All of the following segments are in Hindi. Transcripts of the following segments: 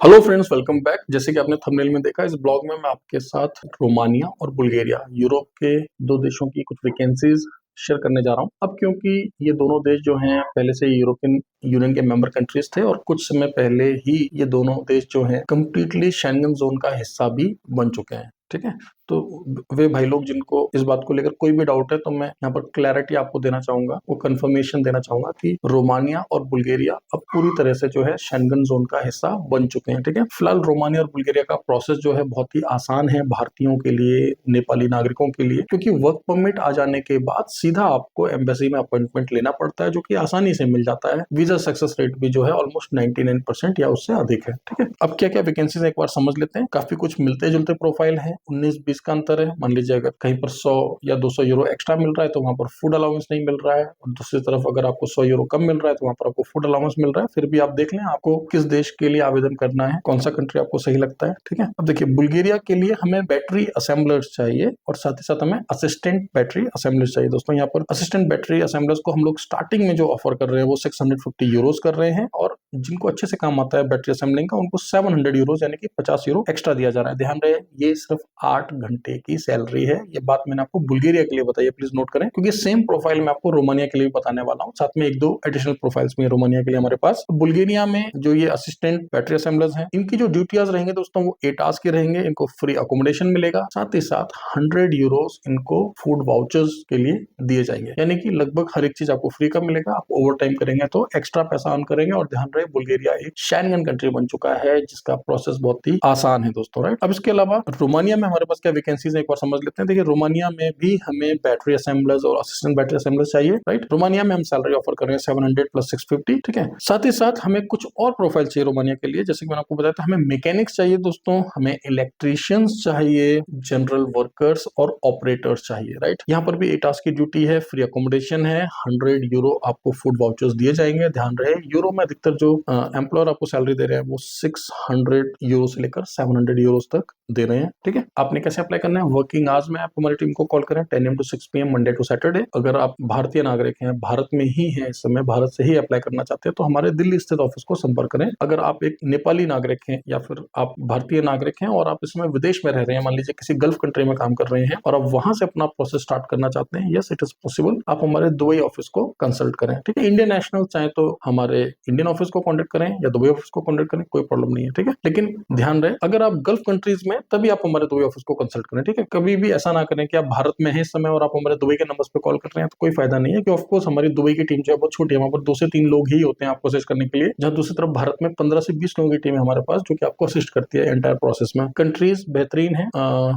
Hello friends, welcome back. जैसे कि आपने थंबनेल में देखा, इस ब्लॉग में मैं आपके साथ रोमानिया और बुल्गारिया, यूरोप के दो देशों की कुछ वैकेंसीज शेयर करने जा रहा हूं। अब क्योंकि ये दोनों देश जो हैं पहले से यूरोपियन यूनियन के मेंबर कंट्रीज थे और कुछ समय पहले ही ये दोनों देश जो हैं कंप्लीटली शेंगन जोन का हिस्सा भी बन चुके हैं। ठीक है, तो वे भाई लोग जिनको इस बात को लेकर कोई भी डाउट है तो मैं यहाँ पर क्लैरिटी आपको देना चाहूंगा, वो कंफर्मेशन देना चाहूंगा कि रोमानिया और बुल्गारिया अब पूरी तरह से जो है शेंगन जोन का हिस्सा बन चुके हैं। ठीक है, फिलहाल रोमानिया और बुल्गारिया का प्रोसेस जो है बहुत ही आसान है भारतीयों के लिए, नेपाली नागरिकों के लिए, क्योंकि वर्क परमिट आ जाने के बाद सीधा आपको एम्बेसी में अपॉइंटमेंट लेना पड़ता है, जो कि आसानी से मिल जाता है। वीजा सक्सेस रेट भी जो है ऑलमोस्ट 99% या उससे अधिक है। ठीक है, अब क्या क्या वैकेंसीज एक बार समझ लेते हैं। काफी कुछ मिलते जुलते प्रोफाइल है, 19-20 का अंतर है। मान लीजिए अगर कहीं पर 100 या 200 यूरो एक्स्ट्रा मिल रहा है तो वहां पर फूड अलाउंस नहीं मिल रहा है, और दूसरी तरफ अगर आपको 100 यूरो कम मिल रहा है तो वहां पर आपको फूड अलाउंस मिल रहा है। फिर भी आप देख लें आपको किस देश के लिए आवेदन करना है, कौन सा कंट्री आपको सही लगता है। ठीक है, अब देखिए बुल्गारिया के लिए हमें बैटरी असेंबलर्स चाहिए और साथ ही साथ हमें असिस्टेंट बैटरी असेंबलर्स चाहिए। दोस्तों यहाँ पर असिस्टेंट बैटरी असेंबलर्स को हम लोग स्टार्टिंग में जो ऑफर कर रहे हैं वो 650 यूरोज कर रहे हैं, और जिनको अच्छे से काम आता है बैटरी असेंबलिंग का उनको 700 यूरोज यानी कि 50 यूरो एक्स्ट्रा दिया जा रहा है। ध्यान रहे, ये सिर्फ 8 घंटे की सैलरी है। ये बात मैंने आपको बुल्गारिया के लिए बताई है, प्लीज नोट करें, क्योंकि सेम प्रोफाइल मैं आपको रोमानिया के लिए भी बताने वाला हूँ। साथ में एक दो एडिशनल प्रोफाइल्स में रोमानिया के लिए हमारे पास। बुल्गारिया में जो ये असिस्टेंट बैटरी असेंबलर्स हैं, इनकी जो ड्यूटीज रहेंगे दोस्तों वो 8 आवर्स के रहेंगे। इनको फ्री अकोमोडेशन मिलेगा, साथ ही साथ 100 यूरोज इनको फूड वाउचर्स के लिए दिए जाएंगे, यानी कि लगभग हर एक चीज आपको फ्री का मिलेगा। आप ओवर टाइम करेंगे तो एक्स्ट्रा पैसा अर्न करेंगे। और ध्यान रहे, बुल्गारिया एक शेंगन कंट्री बन चुका है जिसका प्रोसेस बहुत ही आसान है दोस्तों, राइट। अब इसके अलावा रोमानिया में हमारे पास क्या वैकेंसीज है एक बार समझ लेते हैं। देखिए रोमानिया में भी हमें बैटरी असेंबलर्स और असिस्टेंट बैटरी असेंबलर्स चाहिए, राइट। रोमानिया में हम सैलरी ऑफर कर रहे हैं 700 प्लस 650। ठीक है, साथ ही साथ हमें कुछ और प्रोफाइल चाहिए रोमानिया के लिए। जैसे कि मैंने आपको बताया था, हमें मैकेनिक्स चाहिए दोस्तों, हमें इलेक्ट्रीशियंस चाहिए, जनरल वर्कर्स और ऑपरेटर्स चाहिए, राइट। यहाँ पर भी 8 आवर्स की ड्यूटी है, फ्री अकोमोडेशन है, 100 यूरो आपको फूड वाउचर्स दिए जाएंगे। ध्यान रहे, यूरो में अधिकतर जो एम्प्लॉयर आपको सैलरी दे रहे हैं वो 600 यूरो से लेकर 700 यूरो तक दे रहे हैं। ठीक है, आपने कैसे अप्लाई करना है? वर्किंग आवर्स में आप हमारी टीम को कॉल करें 10 AM to 6 PM Monday to Saturday. अगर आप भारतीय नागरिक हैं, भारत में ही हैं इस समय, भारत से ही अप्लाई करना चाहते हैं तो हमारे दिल्ली स्थित ऑफिस को संपर्क करें। अगर आप एक नेपाली नागरिक हैं या फिर आप भारतीय नागरिक हैं और आप इस समय विदेश में रह रहे हैं, मान लीजिए किसी गल्फ कंट्री में काम कर रहे हैं और आप वहां से अपना प्रोसेस स्टार्ट करना चाहते हैं, यस इट इज पॉसिबल। आप हमारे दुबई ऑफिस को कंसल्ट करें। ठीक है, इंडियन नेशनल चाहे तो हमारे इंडियन ऑफिस को कॉन्टेक्ट करें या दुबई ऑफिस को कॉन्टेक्ट करें, कोई प्रॉब्लम नहीं है। ठीक है, लेकिन ध्यान रहे, अगर आप गल्फ कंट्रीज में तभी आप हमारे दुबई ऑफिस को कंसल्ट करें। ठीक है, कभी भी ऐसा ना करें कि आप भारत में हैं इस समय और आप हमारे दुबई के नंबर पे कॉल कर रहे हैं, तो कोई फायदा नहीं है। कि ऑफकोर्स हमारी दुबई की टीम जो है बहुत छोटी है, वहां पर 2 से 3 लोग ही होते हैं आपको असिस्ट करने के लिए, जहां दूसरी तरफ भारत में 15 से 20 लोगों की टीम है हमारे पास जो कि आपको असिस्ट करती है एंटायर प्रोसेस में। कंट्रीज बेहतरीन है,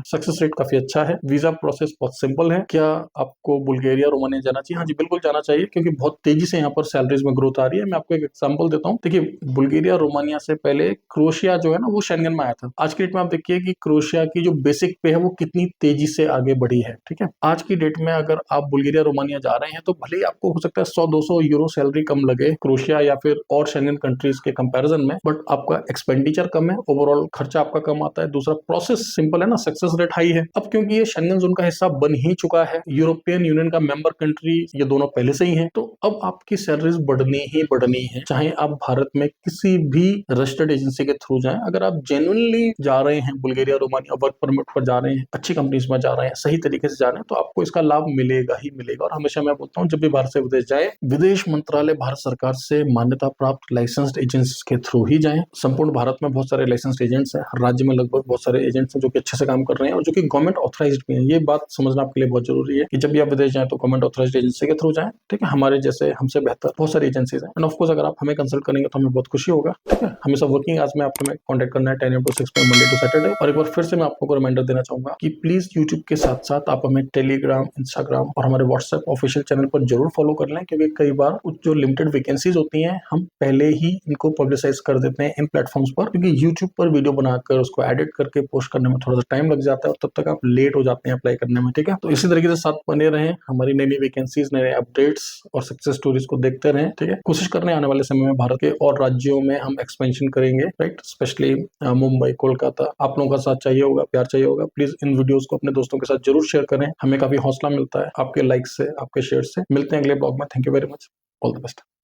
सक्सेस रेट काफी अच्छा है, वीजा प्रोसेस बहुत सिंपल है। क्या आपको बुल्गारिया रोमानिया जाना चाहिए? हाँ जी, बिल्कुल जाना चाहिए, क्योंकि बहुत तेजी से यहाँ पर सैलरीज में ग्रोथ आ रही है। मैं आपको एक एग्जांपल देता हूँ। देखिए, बुल्गारिया रोमानिया से पहले क्रोएशिया जो है ना वो शेंगन में आया था। आज की डेट में आप देखिए कि क्रोएशिया की जो बेसिक पे है वो कितनी तेजी से आगे बढ़ी है। ठीक है, आज की डेट में अगर आप बुल्गारिया रोमानिया जा रहे हैं तो भले ही आपको हो सकता है 100-200 यूरो सैलरी कम लगे क्रोएशिया या फिर और शेंगन कंट्रीज के कंपैरिजन में, बट आपका एक्सपेंडिचर कम है, ओवरऑल खर्चा आपका कम आता है। दूसरा, प्रोसेस सिंपल है ना, सक्सेस रेट हाई है। अब क्योंकि ये शेंगन जोन का हिस्सा बन ही चुका है, यूरोपियन यूनियन का मेंबर कंट्री ये दोनों पहले से ही है, तो अब आपकी सैलरीज बढ़नी ही बढ़नी है, चाहे आप भारत में किसी भी रजिस्टर्ड एजेंसी के थ्रू जाएं। अगर आप जेन्युइनली जा रहे हैं बुल्गारिया रोमानिया, वर्क परमिट पर जा रहे हैं, अच्छी कंपनीज में जा रहे हैं, सही तरीके से जा रहे हैं, तो आपको इसका लाभ मिलेगा ही मिलेगा। और हमेशा मैं बोलता हूँ, जब भी भारत से विदेश जाए, विदेश मंत्रालय भारत सरकार से मान्यता प्राप्त लाइसेंस्ड एजेंट्स के थ्रू ही जाएं। संपूर्ण भारत में बहुत सारे लाइसेंस्ड एजेंट्स हैं, हर राज्य में लगभग बहुत सारे एजेंट्स हैं जो कि अच्छे से काम कर रहे हैं और जो कि गवर्नमेंट ऑथराइज्ड भी हैं। ये बात समझना आपके लिए बहुत जरूरी है कि जब भी आप विदेश जाएं तो गवर्नमेंट ऑथराइज्ड एजेंसी के थ्रू जाएं। ठीक है, हमारे जैसे हमसे बेहतर बहुत सारी एजेंसीज हैं, एंड ऑफ कोर्स अगर आप हमें कंसल्ट करेंगे तो हमें बहुत खुशी होगा। ठीक है, हमेशा वर्किंग आज में आपको कॉन्टेक्ट करना है 10 AM to 6 PM Monday to Saturday. और एक बार फिर से मैं आपको रिमाइंडर देना चाहूंगा कि प्लीज यूट्यूब के साथ साथ आप हमें टेलीग्राम, इंस्टाग्राम और हमारे व्हाट्सएप ऑफिशियल चैनल पर जरूर फॉलो कर लें, क्योंकि कई बार जो लिमिटेड वैकेंसीज होती हैं हम पहले ही इनको पब्लिसाइज कर देते हैं इन प्लेटफॉर्म्स पर, क्योंकि यूट्यूब पर वीडियो बनाकर उसको एडिट करके पोस्ट करने में थोड़ा सा टाइम लग जाता है और तब तक आप लेट हो जाते हैं अप्लाई करने में। ठीक है, तो इसी तरीके से साथ बने रहें, हमारी नई नई वैकेंसीज, नए अपडेट्स और सक्सेस स्टोरीज को देखते रहें। ठीक है, कोशिश कर रहे हैं आने वाले समय में भारत के और राज्यों में हम एक्सपेंशन करेंगे, राइट, स्पेशली मुंबई, कोलकाता। आप लोगों का साथ चाहिए होगा, प्यार चाहिए होगा। प्लीज इन वीडियोस को अपने दोस्तों के साथ जरूर शेयर करें, हमें काफी हौसला मिलता है आपके लाइक से, आपके शेयर से। मिलते हैं अगले ब्लॉग में। Thank you very much, all the best.